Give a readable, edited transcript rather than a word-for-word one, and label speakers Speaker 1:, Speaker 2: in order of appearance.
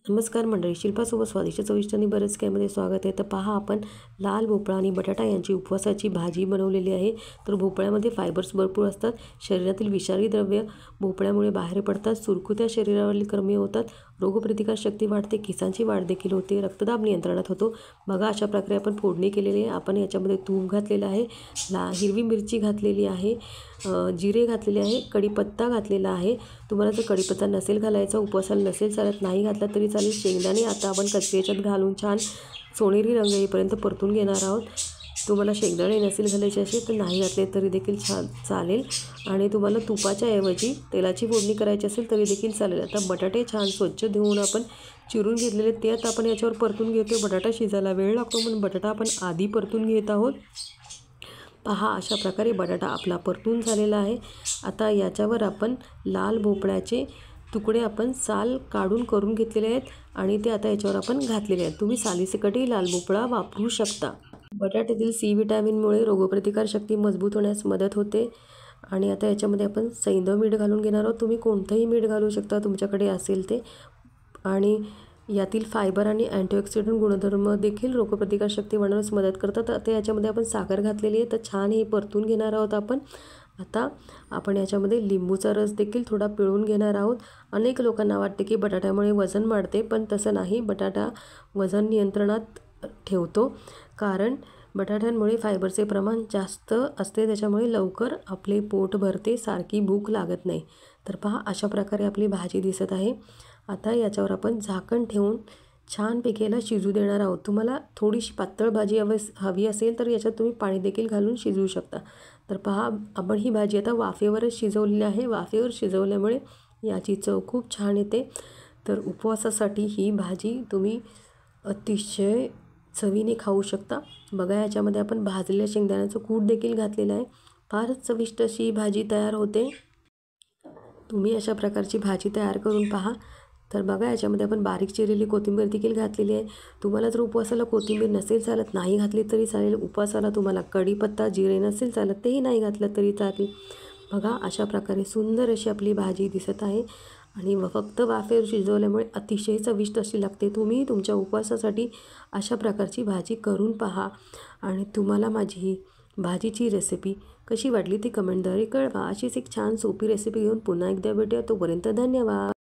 Speaker 1: नमस्कार मंडळी, शिल्पासोबत स्वादिष्ट चविष्ट आणि बरेच काहीमध्ये स्वागत आहे. तर पहा, आपण लाल भोपळा आणि बटाटा यांची उपवासाची भाजी बनवलेली आहे. तर भोपळ्यामध्ये फायबर्स भरपूर असतात. शरीरातील विषारी द्रव्य भोपळ्यामुळे बाहेर पडतात. सुरकुत्या शरीरावरील कमी होतात. रोगप्रतिकार शक्ती वाढते. केसांची वाढ देखील होते. रक्तदाब नियंत्रणात होतो. बघा, अशा प्रकारे आपण फोडणी केलेली आहे. आपण याच्यामध्ये तूप घातलेलं आहे, हिरवी मिरची घातलेली आहे, जिरे घातलेले आहे, कढीपत्ता घातलेला आहे. तुम्हाला जर कढीपत्ता नसेल घालायचा, उपवासाला नसेल चालत, नाही घातला तरी चालेल. शेंगदाणे आता आपण कच्चे याच्यात घालून छान सोनेरी रंग येईपर्यंत परतून घेणार आहोत. तुम्हाला शेंगदाणे नसेल घालायचे असेल तर नाही घातले तरी देखील छान चालेल. आणि तुम्हाला तुपाच्या ऐवजी तेलाची फोडणी करायची असेल तरी देखील चालेल. आता बटाटे छान स्वच्छ धुवून आपण चिरून घेतलेले ते आता आपण याच्यावर परतून घेतो. बटाटा शिजायला वेळ लागतो म्हणून बटाटा आपण आधी परतून घेत आहोत. पहा, अशा प्रकारे बटाटा आपला परतून झालेला आहे. आता याच्यावर आपण लाल भोपळ्याचे तुकडे आपण साल काढून करून घेतलेले आहेत आणि ते आता याच्यावर आपण घातलेले आहेत. तुम्ही सालीसकटही लाल भोपळा वापरू शकता. बटाट्यातील सी विटॅमिनमुळे रोगप्रतिकार शक्ती मजबूत होण्यास मदत होते. आणि आता याच्यामध्ये आपण सैंधव मीठ घालून घेणार आहोत. तुम्ही कोणतंही मीठ घालू शकता तुमच्याकडे असेल ते. आणि यातील फायबर आणि अँटीऑक्सिडंट गुणधर्म देखील रोगप्रतिकार शक्ती वाढवण्यास मदत करतात. आता याच्यामध्ये आपण साखर घातलेली आहे. तर छान हे परतून घेणार आहोत आपण. आता आपण याच्यामध्ये लिंबूचा रस देखील थोडा पिळून घेणार आहोत. अनेक लोकांना वाटते की बटाट्यामुळे वजन वाढते, पण तसं नाही. बटाटा वजन नियंत्रणात ठेवतो, कारण बटाट्यांमुळे फायबरचे प्रमाण जास्त असते. त्याच्यामुळे लवकर आपले पोट भरते, सारखी भूक लागत नाही. तर पहा, अशा प्रकारे आपली भाजी दिसत आहे. आता याच्यावर आपण झाकण ठेवून छानपैकी याला शिजू देणार आहोत. तुम्हाला थोडीशी पातळ भाजी हवी असेल तर याच्यात तुम्ही पाणी देखील घालून शिजवू शकता. तर पहा, आपण ही भाजी आता वाफेवरच शिजवलेली आहे. वाफेवर शिजवल्यामुळे याची चव खूप छान येते. तर उपवासासाठी ही भाजी तुम्ही अतिशय चवीने खाऊ शकता. बघा, याच्यामध्ये आपण भाजलेल्या शेंगदाण्याचं कूट देखील घातलेलं आहे. फारच चविष्ट अशी ही भाजी तयार होते. तुम्ही अशा प्रकारची भाजी तयार करून पहा. तर बघा, याच्यामध्ये आपण बारीक चिरलेली कोथिंबीर देखील घातलेली आहे. तुम्हाला जर उपवासाला कोथिंबीर नसेल चालत, नाही घातली तरी चालेल. उपवासाला तुम्हाला कढीपत्ता, जिरे नसेल चालत, तेही नाही घातलं तरी चालेल. बघा, अशा प्रकारे सुंदर अशी आपली भाजी दिसत आहे. आणि फक्त वाफेवर शिजवल्यामुळे अतिशय चविष्ट अशी लागते. तुम्ही तुमच्या उपवासासाठी अशा प्रकारची भाजी करून पहा. आणि तुम्हाला माझी ही भाजीची रेसिपी कशी वाटली ती कमेंटद्वारे कळवा. अशीच एक छान सोपी रेसिपी घेऊन पुन्हा एकदा भेटूया. तोपर्यंत धन्यवाद.